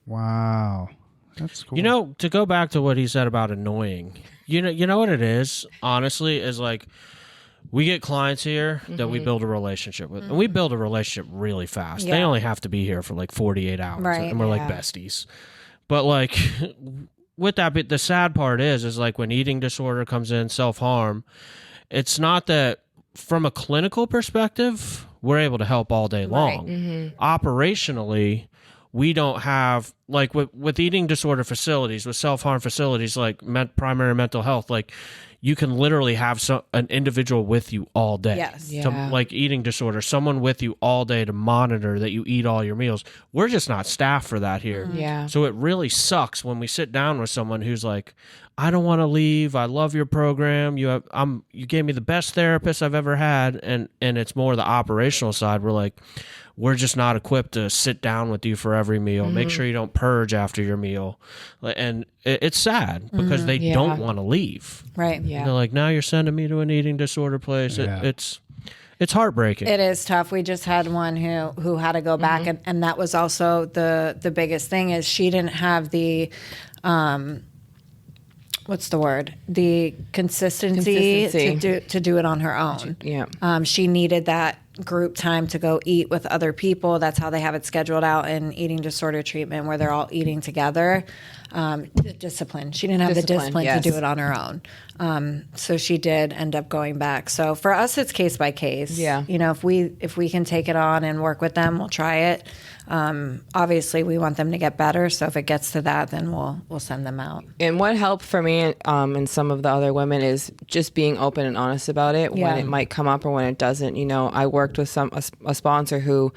Wow. That's cool. You know, to go back to what he said about annoying, you know what it is, honestly, is like, we get clients here that we build a relationship with, and we build a relationship really fast. They only have to be here for like 48 hours, and we're like besties. But like, with that, the sad part is like when eating disorder comes in, self-harm, it's not that from a clinical perspective, we're able to help all day long. Operationally, we don't have, like with eating disorder facilities, with self-harm facilities, like primary mental health, like you can literally have an individual with you all day. Yes. To, like eating disorder, someone with you all day to monitor that you eat all your meals. We're just not staffed for that here. Yeah. So it really sucks when we sit down with someone who's like, I don't want to leave. I love your program. You gave me the best therapist I've ever had. And it's more the operational side. We're just not equipped to sit down with you for every meal. Make sure you don't purge after your meal. And it's sad because they Yeah. don't want to leave. Right. Yeah. They're like, now you're sending me to an eating disorder place. Yeah. It's heartbreaking. It is tough. We just had one who had to go back, and that was also the biggest thing is she didn't have the what's the word? The consistency. To do it on her own. Yeah. She needed that group time to go eat with other people. That's how they have it scheduled out in eating disorder treatment, where they're all eating together. The discipline. She didn't have the discipline yes. to do it on her own. So she did end up going back. So for us, it's case by case. Yeah. You know, if we can take it on and work with them, we'll try it. Obviously, we want them to get better. So if it gets to that, then we'll send them out. And what helped for me and some of the other women is just being open and honest about it Yeah. when it might come up or when it doesn't. You know, I worked with a sponsor who,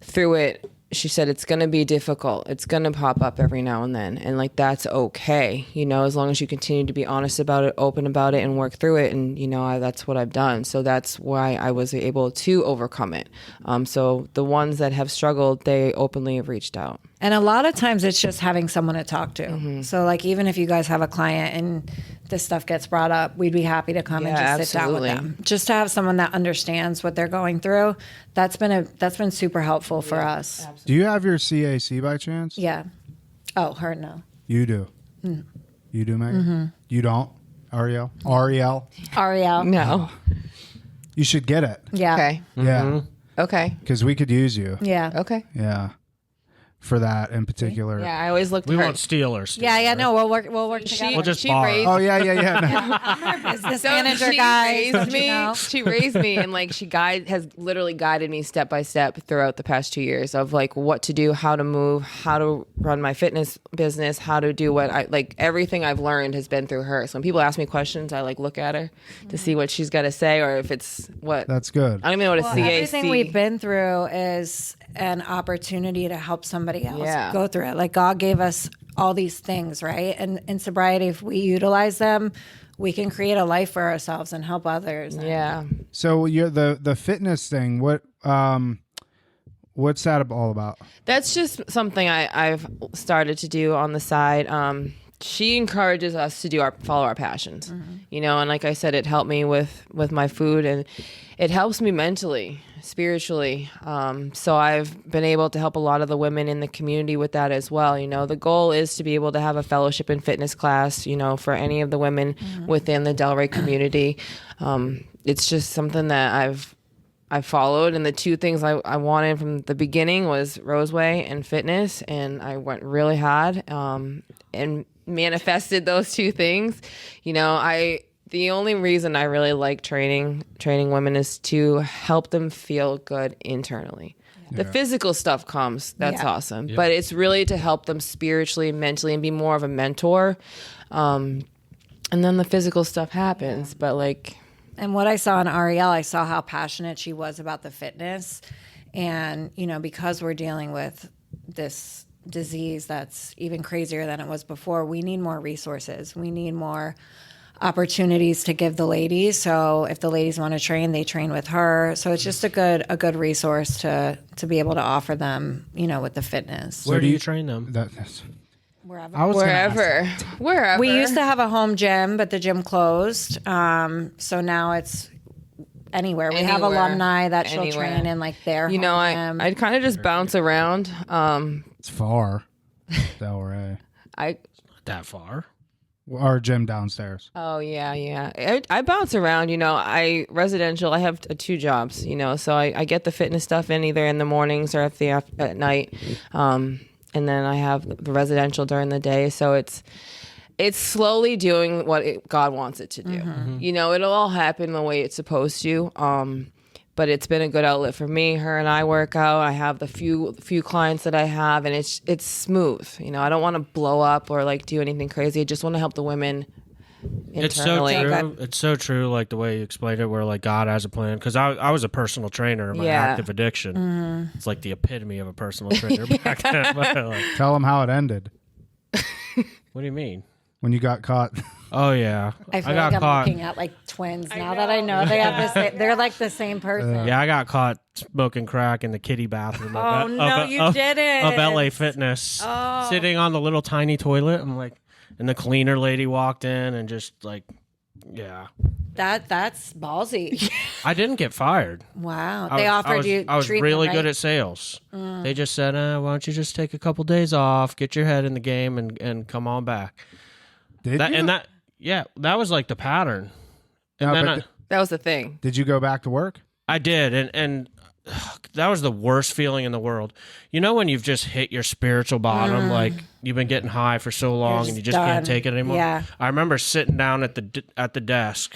through it, she said it's going to be difficult. It's going to pop up every now and then. And like, that's okay. You know, as long as you continue to be honest about it, open about it, and work through it. And, you know, that's what I've done. So that's why I was able to overcome it. So the ones that have struggled, they openly have reached out. And a lot of times it's just having someone to talk to. So like, even if you guys have a client and this stuff gets brought up, we'd be happy to come and just sit down with them. Just to have someone that understands what they're going through. That's been super helpful for us. Do you have your CAC by chance? Yeah. Oh, her no. You do. You do, Megan? You don't? Ariel? Ariel. No. You should get it. Yeah. Okay. Yeah. Okay. Because we could use you. Yeah. Okay. Yeah. For that in particular. Yeah, I always looked we at her. won't steal her. Yeah. No, we'll work together. We'll just she borrow. raised Oh, yeah. No. Business So manager she guys. raised me. She raised me, and like has literally guided me step by step throughout the past 2 years of like what to do, how to move, how to run my fitness business, how to do what I like. Everything I've learned has been through her. So when people ask me questions, I like look at her to see what she's got to say, or if it's what. That's good. I don't even know what a CAC. Everything we've been through is an opportunity to help somebody else go through it. Like God gave us all these things, right? And in sobriety, if we utilize them, we can create a life for ourselves and help others. Yeah. So you're the fitness thing. What's that all about? That's just something I've started to do on the side. She encourages us to follow our passions, you know, and like I said, it helped me with my food, and it helps me mentally, spiritually. So I've been able to help a lot of the women in the community with that as well. You know, the goal is to be able to have a fellowship in fitness class, you know, for any of the women within the Delray community. It's just something that I followed, and the two things I wanted from the beginning was Roseway and fitness, and I went really hard and manifested those two things. You know, the only reason I really like training women is to help them feel good internally. The physical stuff comes, that's awesome, but it's really to help them spiritually, mentally, and be more of a mentor. And then the physical stuff happens, but like. And what I saw in Ariel, I saw how passionate she was about the fitness. And, you know, because we're dealing with this disease that's even crazier than it was before, we need more resources. We need more opportunities to give the ladies. So if the ladies want to train, they train with her. So it's just a good resource to be able to offer them, you know, with the fitness. Where do you train them? Wherever. I was gonna ask Wherever. We used to have a home gym, but the gym closed. So now it's anywhere. We have alumni that she'll train in like their You know, home gym. I'd kind of just bounce around. It's far. Delray. I That far? Our gym downstairs. Oh yeah. I bounce around, you know. I have 2 jobs, you know, so I get the fitness stuff in either in the mornings or at night, and then I have the residential during the day. So it's slowly doing what God wants it to do. You know, it'll all happen the way it's supposed to. But it's been a good outlet for me. Her and I work out. I have the few clients that I have, and it's smooth. You know, I don't want to blow up or like do anything crazy. I just want to help the women internally. It's so true. It's so true, like the way you explained it, where like God has a plan. Because I was a personal trainer in my active addiction. It's like the epitome of a personal trainer back then. But, like, Tell them how it ended what do you mean? when you got caught. Oh yeah, I feel got like I'm caught. looking at like twins now that I know they have this. They're like the same person. Yeah, I got caught smoking crack in the kiddie bathroom. Oh, no, you didn't. Of LA Fitness, sitting on the little tiny toilet. I'm like, and the cleaner lady walked in and just like, yeah. That's ballsy. I didn't get fired. Wow. They offered you I was treatment, really right? good at sales. They just said, why don't you just take a couple days off, get your head in the game, and come on back. Did you? And that was like the pattern. And No, then That was the thing. did you go back to work? I did, and that was the worst feeling in the world. You know when you've just hit your spiritual bottom, like you've been getting high for so long and you just can't take it anymore? Yeah. I remember sitting down at the desk,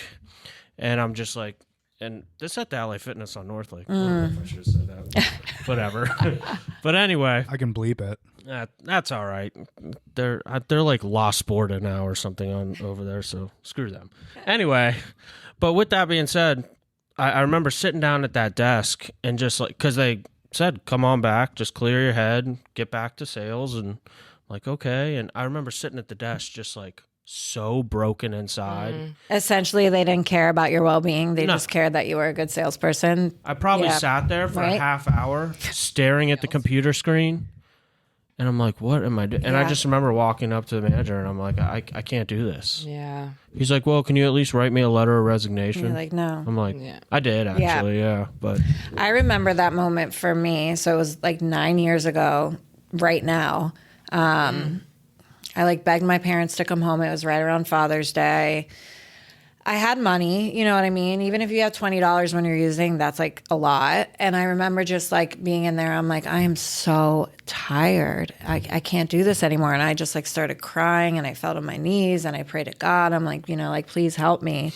and I'm just like, and this at the LA Fitness on North Lake. I don't know if I should have said that. Whatever. But anyway, I can bleep it. that's all right. They're like La Sporta now or something on over there, so screw them. Anyway, but with that being said, I remember sitting down at that desk and just like, because they said, come on back, just clear your head, get back to sales, and like, okay. And I remember sitting at the desk just like so broken inside. Essentially, they didn't care about your well-being. They No. just cared that you were a good salesperson. I probably Yeah. sat there for a Right. half hour staring at the computer screen. And I'm like, what am I doing? And I Yeah. just remember walking up to the manager and I'm like, I can't do this. Yeah. He's like, well, can you at least write me a letter of resignation? You're like, no. I'm like, Yeah. I did actually, yeah. But I remember that moment for me. So it was like 9 years ago, right now. I like begged my parents to come home. It was right around Father's Day. I had money, you know what I mean? Even if you have $20 when you're using, that's like a lot. And I remember just like being in there, I'm like, I am so tired. I can't do this anymore. And I just like started crying and I fell to my knees and I prayed to God. I'm like, you know, like, please help me.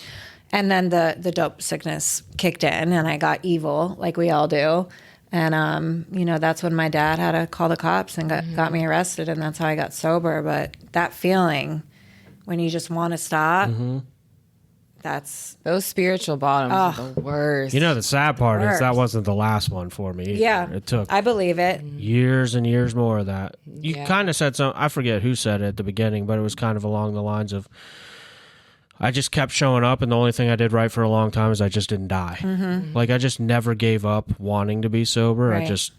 And then the dope sickness kicked in and I got evil like we all do. And, you know, that's when my dad had to call the cops and got me arrested. And that's how I got sober. But that feeling when you just want to stop, that's, Those spiritual bottoms are the worst. you know, the sad part is that Worst. wasn't the last one for me. Either. yeah, It took I believe it. years and years more of that. You Yeah. kind of said something, I forget who said it at the beginning, but it was kind of along the lines of, I just kept showing up, and the only thing I did right for a long time is I just didn't die. Like, I just never gave up wanting to be sober. Right.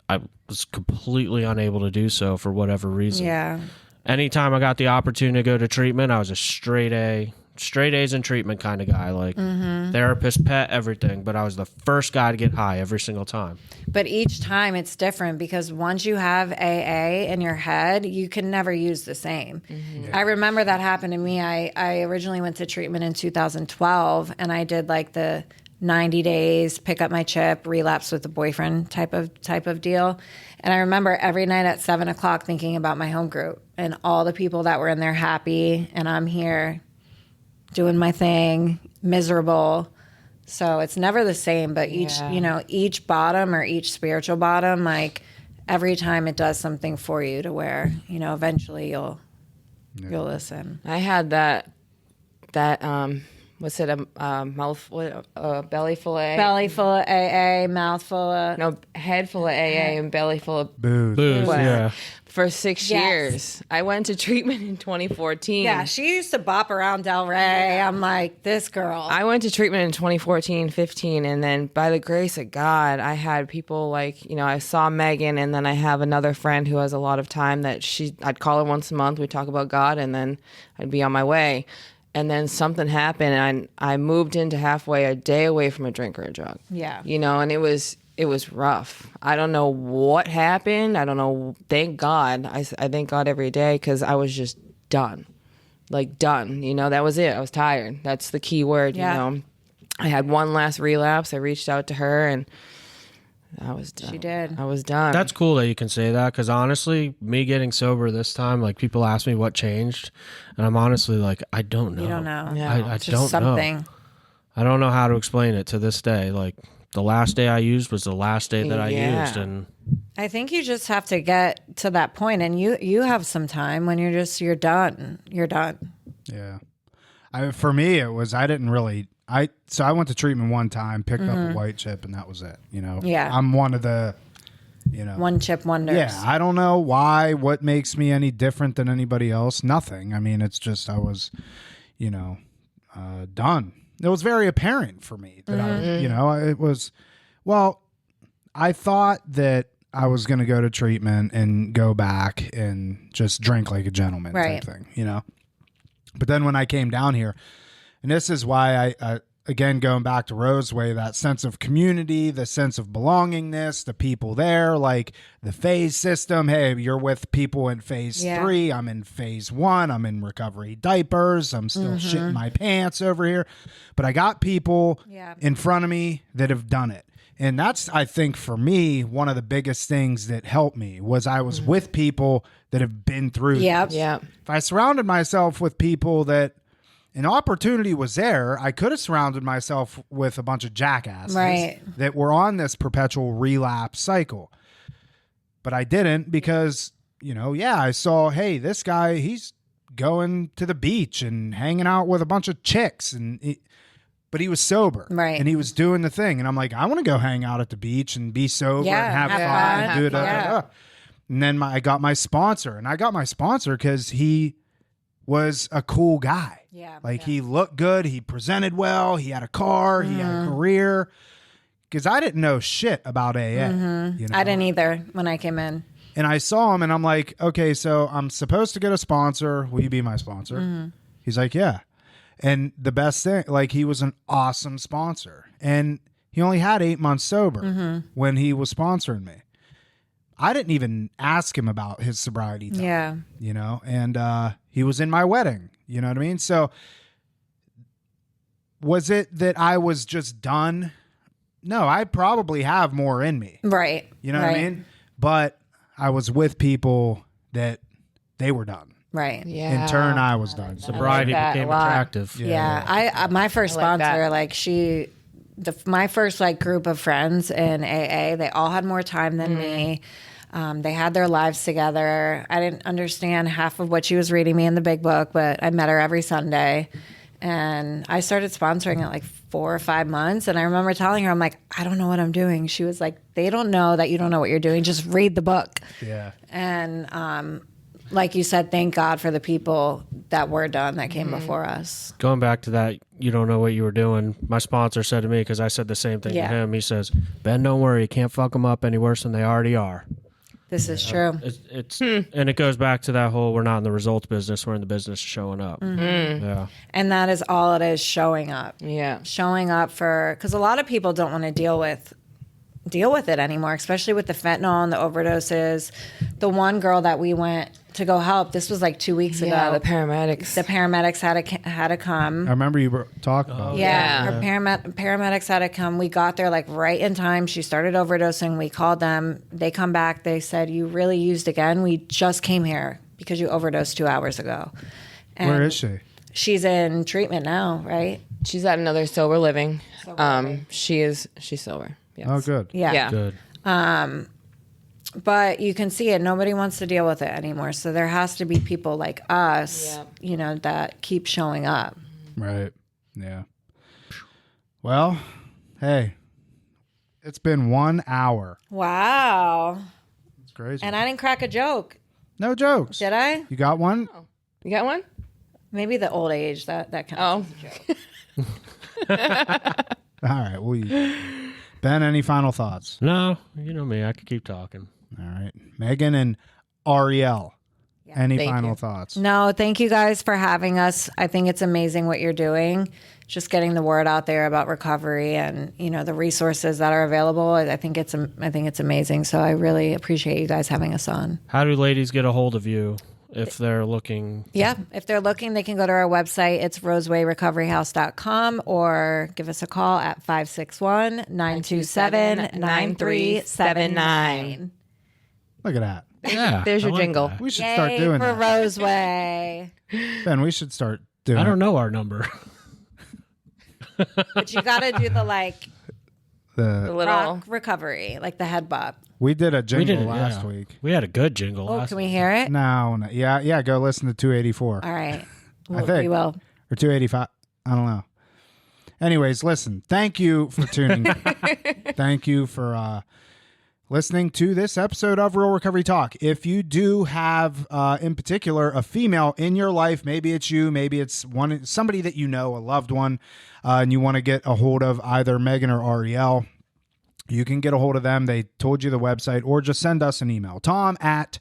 I was completely unable to do so for whatever reason. Yeah. Anytime I got the opportunity to go to treatment, I was a straight A's in treatment kind of guy, like therapist, pet, everything. But I was the first guy to get high every single time. But each time it's different because once you have AA in your head, you can never use the same. I remember that happened to me. I originally went to treatment in 2012 and I did like the 90 days, pick up my chip, relapse with the boyfriend type of deal. And I remember every night at 7:00 thinking about my home group and all the people that were in there happy and I'm here doing my thing, miserable. So it's never the same, but each bottom or each spiritual bottom, like every time it does something for you to where, you know, eventually you'll listen. I had that what's it, mouthful, belly full of AA? Belly full of AA, mouth full of No, head full of AA and belly full of Booze. Booze, Whatever. yeah. for 6 Yes. years. I went to treatment in 2014. Yeah, she used to bop around Del Rey. I'm like, this girl. I went to treatment in 2014, 15, and then by the grace of God, I had people like, you know, I saw Megan, and then I have another friend who has a lot of time that I'd call her once a month. We'd talk about God, and then I'd be on my way. And then something happened, and I moved into halfway a day away from a drink or a drug. Yeah. You know, and it was rough. I don't know what happened. I don't know. Thank God. I thank God every day because I was just done. Like done. You know, that was it. I was tired. That's the key word, Yeah. you know. I had one last relapse. I reached out to her and I was done. She did. I was done. That's cool that you can say that because honestly, me getting sober this time, like people ask me what changed, and I'm honestly like, I don't know. You don't know. Yeah. I It's don't just something. know. I don't know how to explain it to this day. Like the last day I used was the last day that I Yeah. used, and I think you just have to get to that point, and you have some time when you're done. You're done. Yeah. For me, it was, I didn't really, so I went to treatment one time, picked up a white chip, and that was it. You know, Yeah. I'm one of the, you know, One chip wonders. yeah, I don't know what makes me any different than anybody else. Nothing. I mean, it's just, I was, you know, done. It was very apparent for me that I, you know, it was, well, I thought that I was going to go to treatment and go back and just drink like a gentleman type thing, you know? But then when I came down here, and this is why I again, going back to Roseway, that sense of community, the sense of belongingness, the people there, like the phase system. Hey, you're with people in phase 3. I'm in phase 1. I'm in recovery diapers. I'm still shitting my pants over here. But I got people in front of me that have done it. And that's, I think, for me, one of the biggest things that helped me was I was with people that have been through this. If I surrounded myself with people that an opportunity was there, I could have surrounded myself with a bunch of jackasses that were on this perpetual relapse cycle. But I didn't because, you know, I saw, hey, this guy, he's going to the beach and hanging out with a bunch of chicks but he was sober. Right. And he was doing the thing. And I'm like, I want to go hang out at the beach and be sober and have fun. And do it. And then I got my sponsor. And I got my sponsor because he was a cool guy. He looked good. He presented well. He had a car. He had a career. Because I didn't know shit about AA. You know? I didn't either when I came in. And I saw him and I'm like, okay, so I'm supposed to get a sponsor. Will you be my sponsor? He's like, yeah. And the best thing, like, he was an awesome sponsor. And he only had 8 months sober when he was sponsoring me. I didn't even ask him about his sobriety time, you know, and he was in my wedding, you know what I mean? So was it that I was just done? No, I probably have more in me. Right. You know what I mean? But I was with people that they were done. Right. In turn, I was done. Sobriety became attractive. I my first sponsor, my first group of friends in AA, they all had more time than me. They had their lives together. I didn't understand half of what she was reading me in the big book, but I met her every Sunday. And I started sponsoring at 4 or 5 months. And I remember telling her, I'm like, I don't know what I'm doing. She was like, they don't know that you don't know what you're doing. Just read the book. Yeah. And like you said, thank God for the people that were done that came before us. Going back to that, you don't know what you were doing. My sponsor said to me, because I said the same thing to him, he says, Ben, don't worry. You can't fuck them up any worse than they already are. This is true. And it goes back to that whole, we're not in the results business. We're in the business of showing up. Yeah. And that is all it is, showing up. Yeah. Showing up because a lot of people don't want to deal with it anymore, especially with the fentanyl and the overdoses. The one girl that we went to go help, this was 2 weeks ago. The paramedics. The paramedics had to come. I remember you were talking about Her paramedics had to come. We got there right in time. She started overdosing. We called them. They come back. They said, you really used again. We just came here because you overdosed 2 hours ago. And where is she? She's in treatment now, right? She's at another sober living. She's sober. Yes. Oh, good. Yeah. Good. But you can see it. Nobody wants to deal with it anymore. So there has to be people like us, that keep showing up. Right. Yeah. Well, hey, it's been 1 hour. Wow. It's crazy. And I didn't crack a joke. No jokes. Did I? You got one? Oh. You got one? Maybe the old age, that kind of joke. All right. Well, Ben, any final thoughts? No, you know me. I could keep talking. All right. Megan and Ariel, any Thank final you. thoughts? No, thank you guys for having us. I think it's amazing what you're doing. Just getting the word out there about recovery and, the resources that are available. I think it's amazing. So I really appreciate you guys having us on. How do ladies get a hold of you if they're looking? Yeah, if they're looking, they can go to our website. It's rosewayrecoveryhouse.com or give us a call at 561-927-9379. Look at that. Yeah. There's I your like jingle. that. We should start Yay doing for that. Roseway. Ben, we should start doing I don't know our number. But you got to do the The little. rock recovery, like the head bop. We did a jingle it last week. We had a good jingle Oh, last can we hear it? No. Yeah, go listen to 284. All right. I think. We will. Or 285. I don't know. Anyways, listen, thank you for tuning in. Thank you for listening to this episode of Real Recovery Talk. If you do have, in particular, a female in your life, maybe it's you, maybe it's somebody that you know, a loved one, and you want to get a hold of either Megan or Ariel, you can get a hold of them. They told you the website, or just send us an email. Tom at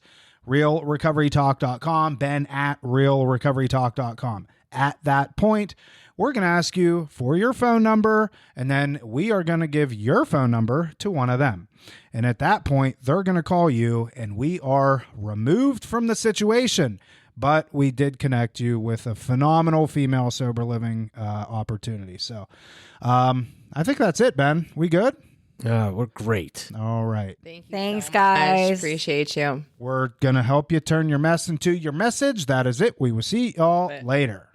realrecoverytalk.com, Ben at realrecoverytalk.com. At that point, we're going to ask you for your phone number, and then we are going to give your phone number to one of them. And at that point, they're going to call you, and we are removed from the situation. But we did connect you with a phenomenal female sober living opportunity. So I think that's it, Ben. We good? We're great. All right. Thank you. Thanks, so much. guys. Appreciate you. We're going to help you turn your mess into your message. That is it. We will see y'all later.